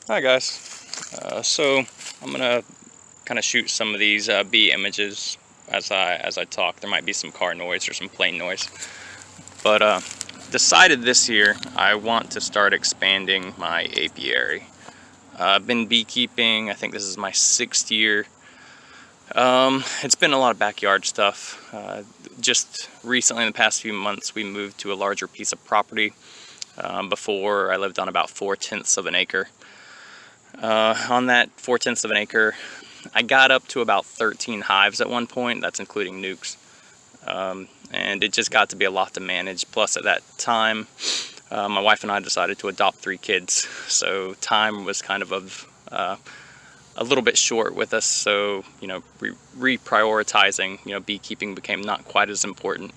Hi guys. So I'm gonna kind of shoot some of these bee images as I talk. There might be some car noise or some plane noise, but decided this year I want to start expanding my apiary. I've been beekeeping. I think this is my 6th year. It's been a lot of backyard stuff. Just recently, in the past few months, we moved to a larger piece of property. Before I lived on about 4/10 of an acre. On that 4/10 of an acre, I got up to about 13 hives at one point. That's including nukes. And it just got to be a lot to manage. Plus, at that time, my wife and I decided to adopt 3 kids. So time was kind of a little bit short with us. So, reprioritizing, beekeeping became not quite as important.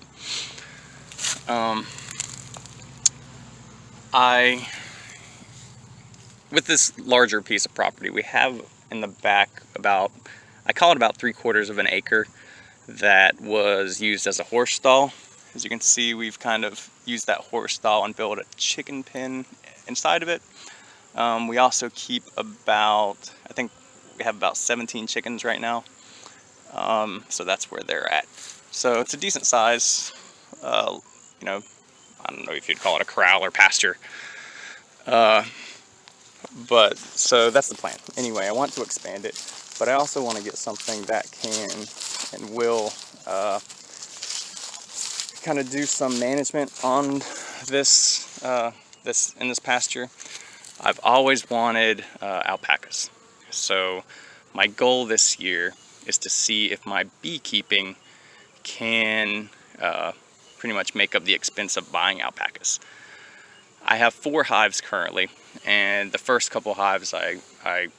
With this larger piece of property, we have in the back I call it about 3/4 of an acre that was used as a horse stall. As you can see, we've kind of used that horse stall and built a chicken pen inside of it. We also keep I think we have about 17 chickens right now. So that's where they're at. So it's a decent size, I don't know if you'd call it a corral or pasture. But so that's the plan. Anyway, I want to expand it, but I also want to get something that can and will kind of do some management on this in this pasture. I've always wanted alpacas. So my goal this year is to see if my beekeeping can pretty much make up the expense of buying alpacas. I have 4 hives currently, and the first couple hives I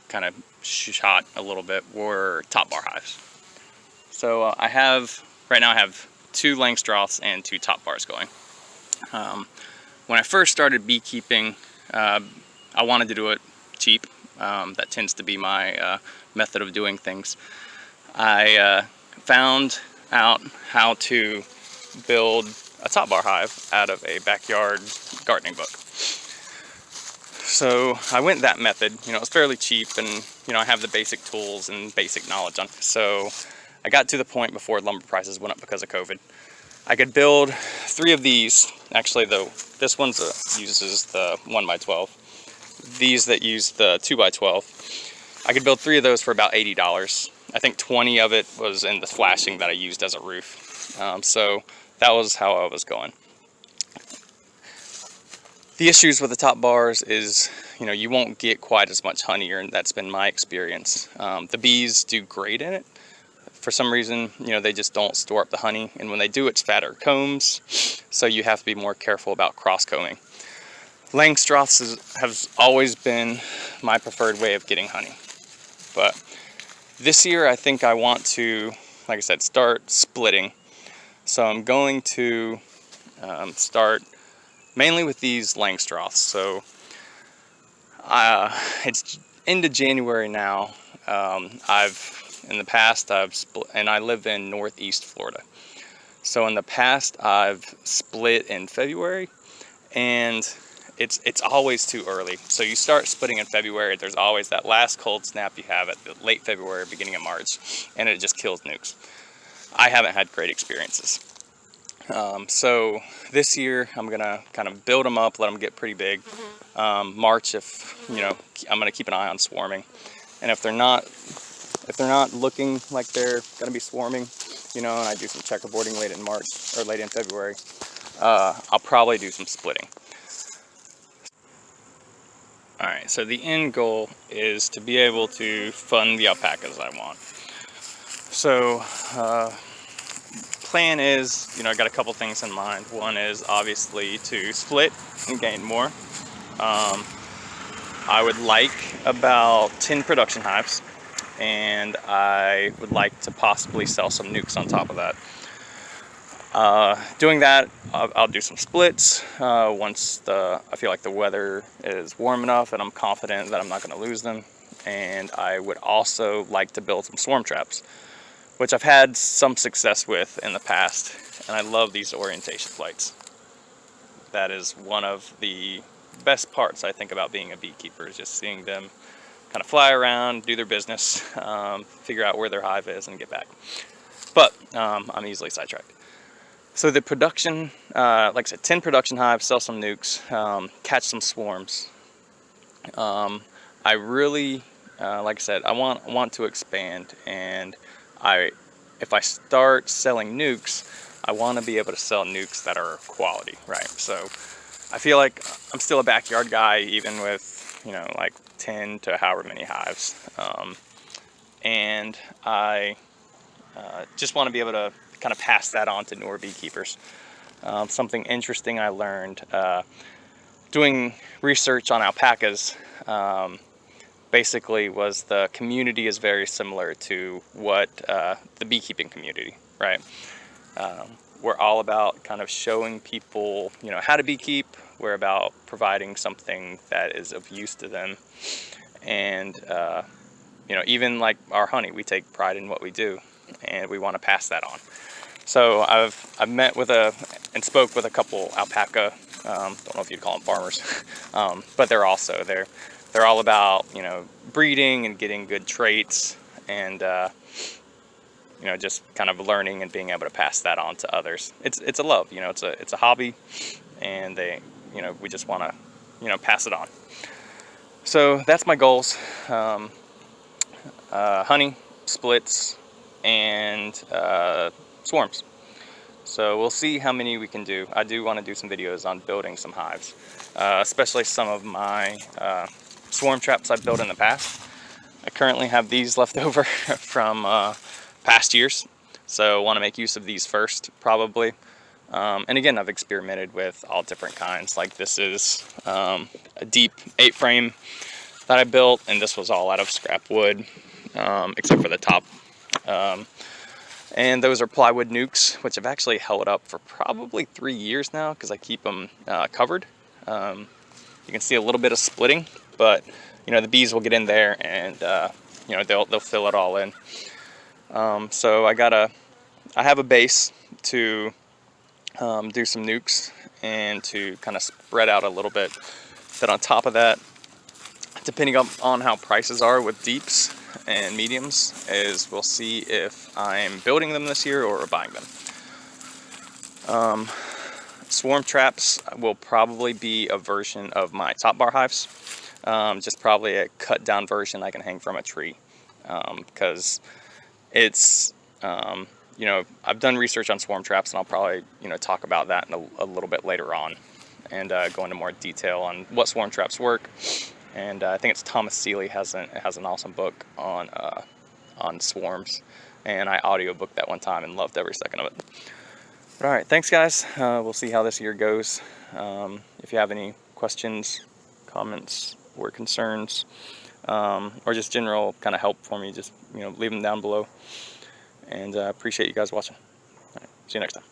kind of shot a little bit were top bar hives. So right now I have 2 Langstroths and 2 top bars going. When I first started beekeeping, I wanted to do it cheap. That tends to be my method of doing things. I found out how to build a top bar hive out of a backyard gardening book. So I went that method. It's fairly cheap, and I have the basic tools and basic knowledge on it. So I got to the point before lumber prices went up because of COVID. I could build 3 of these. Actually, though, this one uses the 1x12. These that use the 2x12. I could build 3 of those for about $80. I think 20 of it was in the flashing that I used as a roof. So that was how I was going. The issues with the top bars is, you won't get quite as much honey, and that's been my experience. The bees do great in it. For some reason, they just don't store up the honey, and when they do, it's fatter combs, so you have to be more careful about cross-combing. Langstroths have always been my preferred way of getting honey. But this year, I think I want to, like I said, start splitting. So I'm going to start mainly with these Langstroths. So it's into January now. In the past I've split, and I live in Northeast Florida. So in the past I've split in February, and it's always too early. So you start splitting in February, there's always that last cold snap you have at the late February, beginning of March, and it just kills nukes. I haven't had great experiences. So this year I'm gonna kind of build them up, let them get pretty big. March, I'm gonna keep an eye on swarming, and if they're not looking like they're gonna be swarming, and I do some checkerboarding late in March or late in February, I'll probably do some splitting. All right, so the end goal is to be able to fund the alpacas I want. So plan is, I got a couple things in mind. One is obviously to split and gain more. I would like about 10 production hives, and I would like to possibly sell some nukes on top of that. Doing that, I'll do some splits once I feel like the weather is warm enough and I'm confident that I'm not going to lose them. And I would also like to build some swarm traps, which I've had some success with in the past, and I love these orientation flights. That is one of the best parts, I think, about being a beekeeper is just seeing them kind of fly around, do their business, figure out where their hive is, and get back. But I'm easily sidetracked. So the production, like I said, 10 production hives, sell some nukes, catch some swarms. I really, like I said, I want to expand, and if I start selling nukes, I want to be able to sell nukes that are quality, right? So I feel like I'm still a backyard guy, even with, you know, like 10 to however many hives. And I just want to be able to kind of pass that on to newer beekeepers. Something interesting I learned doing research on alpacas basically was the community is very similar to what the beekeeping community, right? We're all about kind of showing people, you know, how to beekeep. We're about providing something that is of use to them. And, you know, even like our honey, we take pride in what we do, and we want to pass that on. So I've met with and spoke with a couple alpaca, don't know if you'd call them farmers, but they're all about, you know, breeding and getting good traits, and you know, just kind of learning and being able to pass that on to others. It's a love, you know, it's a hobby, and you know, we just want to, you know, pass it on. So that's my goals: honey, splits, and swarms. So we'll see how many we can do. I do want to do some videos on building some hives, especially some of my swarm traps I've built in the past. I currently have these left over from past years, so I want to make use of these first, probably. And again, I've experimented with all different kinds. Like this is a deep 8-frame that I built, and this was all out of scrap wood, except for the top. And those are plywood nukes, which have actually held up for probably 3 years now because I keep them covered. You can see a little bit of splitting, but you know, the bees will get in there, and you know, they'll fill it all in. So I have a base to do some nukes and to kind of spread out a little bit. Then on top of that, depending on how prices are with deeps and mediums, we'll see if I'm building them this year or buying them. Swarm traps will probably be a version of my top bar hives, just probably a cut down version I can hang from a tree, because it's you know, I've done research on swarm traps, and I'll probably, you know, talk about that in a little bit later on, and go into more detail on what swarm traps work. And I think it's Thomas Seeley has an awesome book on swarms, and I audiobooked that one time and loved every second of it. But all right, thanks guys. We'll see how this year goes. If you have any questions, comments, or concerns, or just general kind of help for me, just, you know, leave them down below. And appreciate you guys watching. All right, see you next time.